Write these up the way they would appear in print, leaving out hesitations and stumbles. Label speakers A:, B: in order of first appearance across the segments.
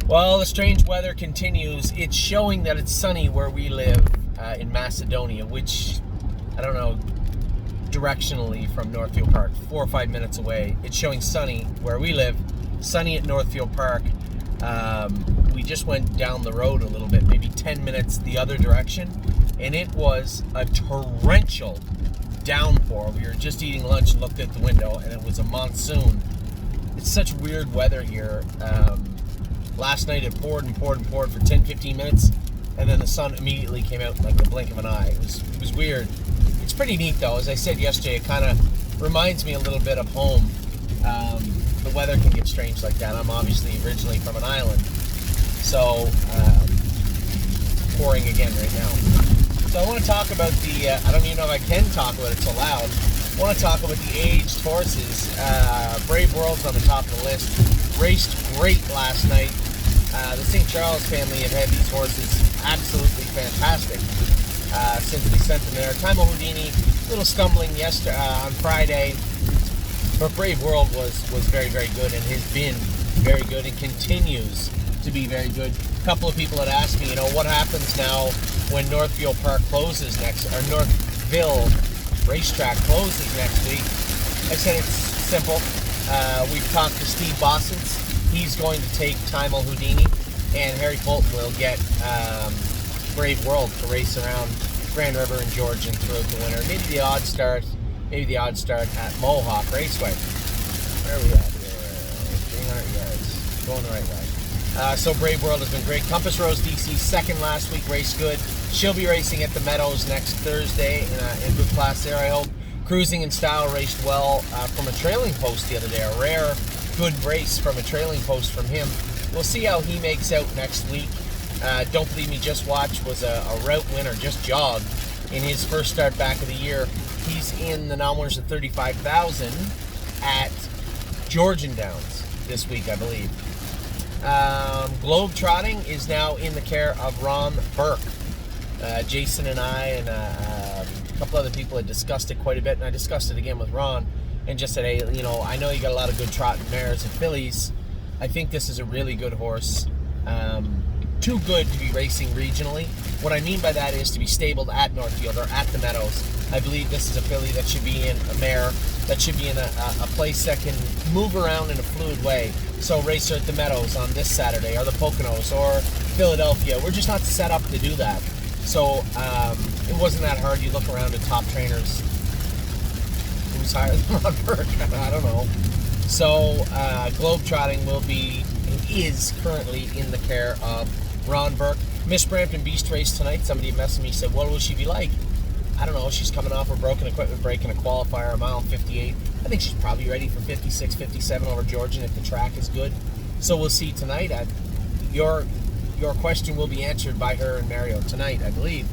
A: Well, the strange weather continues. It's showing that it's sunny where we live in Macedonia, which, I don't know, directionally from Northfield Park, 4 or 5 minutes away. It's showing sunny where we live, sunny at Northfield Park. We just went down the road a little bit, maybe 10 minutes the other direction, and it was a torrential downpour. We were just eating lunch and looked at the window, and it was a monsoon. It's such weird weather here. Last night it poured and poured and poured for 10-15 minutes, and then the sun immediately came out like the blink of an eye. It was weird. It's pretty neat though. As I said yesterday, it kind of reminds me a little bit of home. The weather can get strange like that. I'm obviously originally from an island, so pouring again right now. So I want to talk about the, I don't even know if I can talk about it so loud. I want to talk about the aged horses. Brave World's on the top of the list. Raced great last night. The St. Charles family have had these horses absolutely fantastic since we sent them there. Time of Houdini, a little stumbling on Friday, but Brave World was very, very good and has been very good and continues to be very good. A couple of people had asked me, what happens now when Northfield Park closes or Northville Racetrack closes next week? I said it's simple. We've talked to Steve Bossens. He's going to take Time El Houdini, and Harry Fulton will get Brave World to race around Grand River and Georgian throughout the winter. Maybe the odd start at Mohawk Raceway. Where are we at here? 300 yards. Going the right way. So Brave World has been great. Compass Rose DC, second last week, raced good. She'll be racing at the Meadows next Thursday in good class there, I hope. Cruising in Style raced well from a trailing post the other day. A rare good race from a trailing post from him. We'll see how he makes out next week. Don't Believe Me, Just Watch was a route winner, just jogged in his first start back of the year. He's in the non-winners of 35,000 at Georgian Downs this week, I believe. Globetrotting is now in the care of Ron Burke. Jason and I and a couple other people had discussed it quite a bit, and I discussed it again with Ron and just said, hey, I know you got a lot of good trotting mares and fillies. I think this is a really good horse. Too good to be racing regionally. What I mean by that is to be stabled at Northfield or at the Meadows. I believe this is a filly that should be in a mare, that should be in a place that can move around in a fluid way. So race her at the Meadows on this Saturday, or the Poconos, or Philadelphia. We're just not set up to do that. So it wasn't that hard. You look around at top trainers. Who's higher than Ron Burke? I don't know. So Globetrotting is currently in the care of Ron Burke. Miss Brampton Beast race tonight. Somebody messaged me, said, what will she be like? I don't know. She's coming off a broken equipment break in a qualifier, a mile 58. I think she's probably ready for 56, 57 over Georgian if the track is good. So we'll see tonight. Your question will be answered by her and Mario tonight, I believe.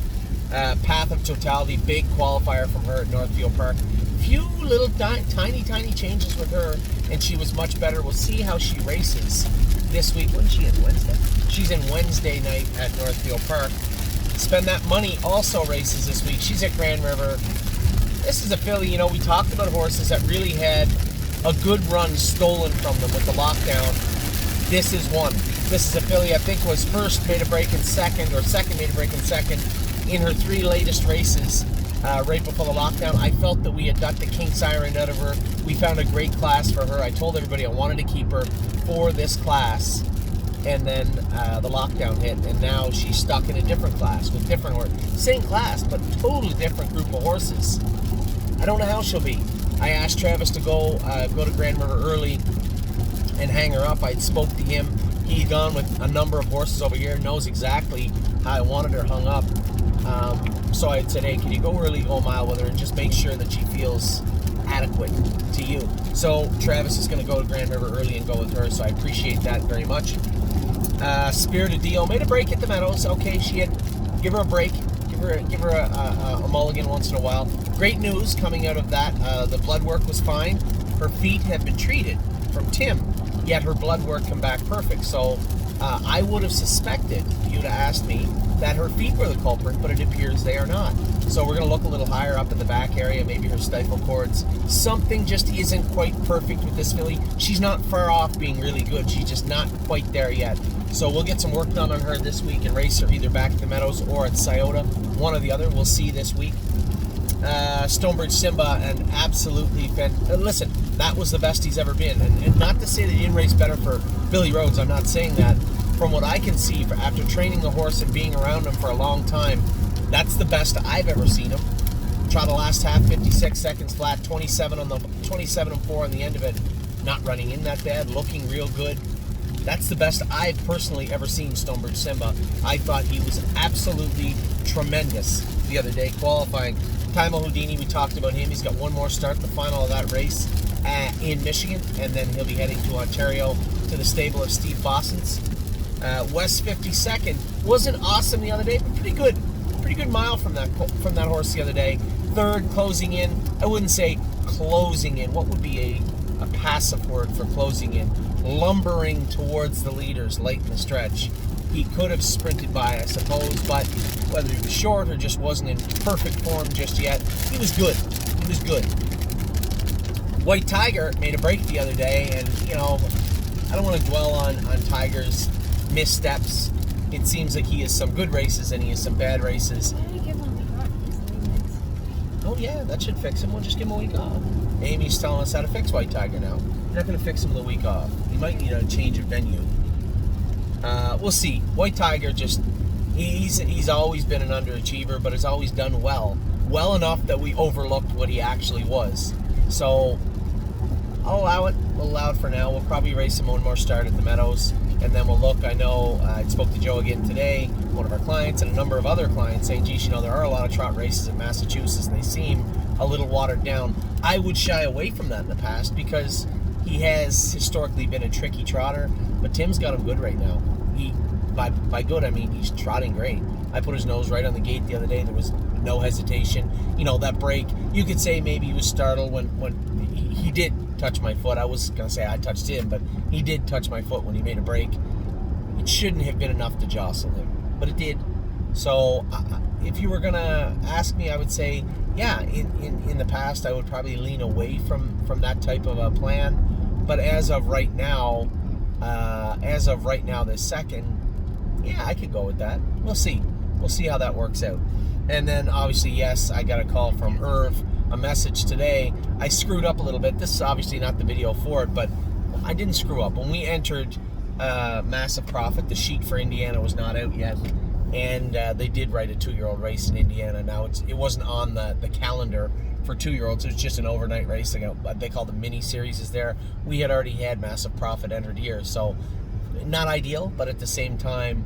A: Path of Totality, big qualifier from her at Northfield Park. Few little tiny changes with her, and she was much better. We'll see how she races this week. When is she in? Wednesday? She's in Wednesday night at Northfield Park. Spend That Money also races this week. She's at Grand River. This is a filly, we talked about horses that really had a good run stolen from them with the lockdown. This is one. This is a filly I think was first made a break in second, or second made a break in second in her 3 latest races right before the lockdown. I felt that we had got the King Siren out of her. We found a great class for her. I told everybody I wanted to keep her for this class, and then the lockdown hit, and now she's stuck in a different class with different horses. Same class, but totally different group of horses. I don't know how she'll be. I asked Travis to go to Grand River early and hang her up. I spoke to him. He's gone with a number of horses over here, knows exactly how I wanted her hung up. So I said, hey, can you go early, go a mile with her, and just make sure that she feels adequate to you. So Travis is going to go to Grand River early and go with her, so I appreciate that very much. Spirited Dio made a break at the Meadows. Okay, give her a break. Give her a mulligan once in a while. Great news coming out of that. The blood work was fine. Her feet have been treated from Tim, yet her blood work come back perfect. So I would have suspected, if you'd have asked me, that her feet were the culprit, but it appears they are not. So we're going to look a little higher up at the back area, maybe her stifle cords. Something just isn't quite perfect with this filly. She's not far off being really good. She's just not quite there yet. So we'll get some work done on her this week and race her either back at the Meadows or at Scioto. One or the other. We'll see this week. Stonebridge Simba, and absolutely listen, that was the best he's ever been. And not to say that he didn't race better for Billy Rhodes. I'm not saying that. From what I can see, after training the horse and being around him for a long time, that's the best I've ever seen him. Tried the last half, 56 seconds flat, 27 and 4 on the end of it. Not running in that bad, looking real good. That's the best I've personally ever seen Stonebridge Simba. I thought he was absolutely tremendous the other day qualifying. Taimo Houdini, we talked about him. He's got one more start, the final of that race in Michigan, and then he'll be heading to Ontario to the stable of Steve Bossens. West 52nd wasn't awesome the other day, but pretty good mile from that horse the other day. Third, closing in. I wouldn't say closing in. What would be a passive word for closing in? Lumbering towards the leaders late in the stretch. He could have sprinted by, I suppose, but whether he was short or just wasn't in perfect form just yet, he was good. He was good. White Tiger made a break the other day, and, I don't want to dwell on Tiger's missteps. It seems like he has some good races and he has some bad races. Oh yeah, that should fix him. We'll just give him a week off. Amy's telling us how to fix White Tiger now. We're not going to fix him the week off. He might need a change of venue. We'll see. White Tiger he's always been an underachiever, but has always done well enough that we overlooked what he actually was. So I'll allow it. We'll allow it for now. We'll probably race him one more start at the Meadows, and then we'll look. I know I spoke to Joe again today, one of our clients, and a number of other clients saying, geez, there are a lot of trot races in Massachusetts, and they seem a little watered down. I would shy away from that in the past because he has historically been a tricky trotter, but Tim's got him good right now. By good, I mean he's trotting great. I put his nose right on the gate the other day. There was no hesitation. That break, you could say maybe he was startled when he did touch my foot. I was going to say I touched him, but he did touch my foot when he made a break. It shouldn't have been enough to jostle him, but it did. So if you were going to ask me, I would say, yeah, in the past, I would probably lean away from that type of a plan. But as of right now, this second, yeah, I could go with that. We'll see. We'll see how that works out. And then, obviously, yes, I got a call from Irv, a message today. I screwed up a little bit. This is obviously not the video for it, but I didn't screw up. When we entered Massive Profit, the sheet for Indiana was not out yet, and they did write a 2-year-old race in Indiana. Now, it wasn't on the calendar for 2-year-olds. It was just an overnight race. They call them mini series is there. We had already had Massive Profit entered here, so not ideal, but at the same time,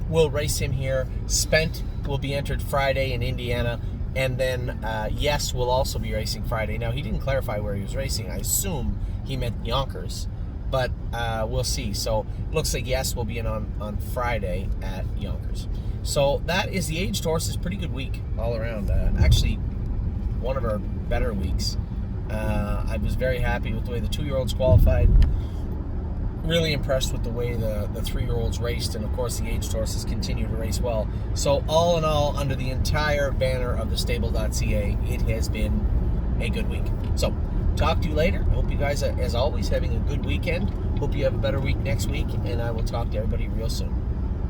A: we'll race him here. Spent will be entered Friday in Indiana, and then Yes will also be racing Friday. Now, he didn't clarify where he was racing. I assume he meant Yonkers, but we'll see. So it looks like Yes will be in on Friday at Yonkers. So that is the aged horses. Pretty good week all around. Actually, one of our better weeks. I was very happy with the way the 2-year-olds qualified. Really impressed with the way the 3-year-olds raced, and of course the aged horses continue to race well. So all in all, under the entire banner of thestable.ca, it has been a good week. So talk to you later. I hope you guys are, as always, having a good weekend. Hope you have a better week next week, and I will talk to everybody real soon.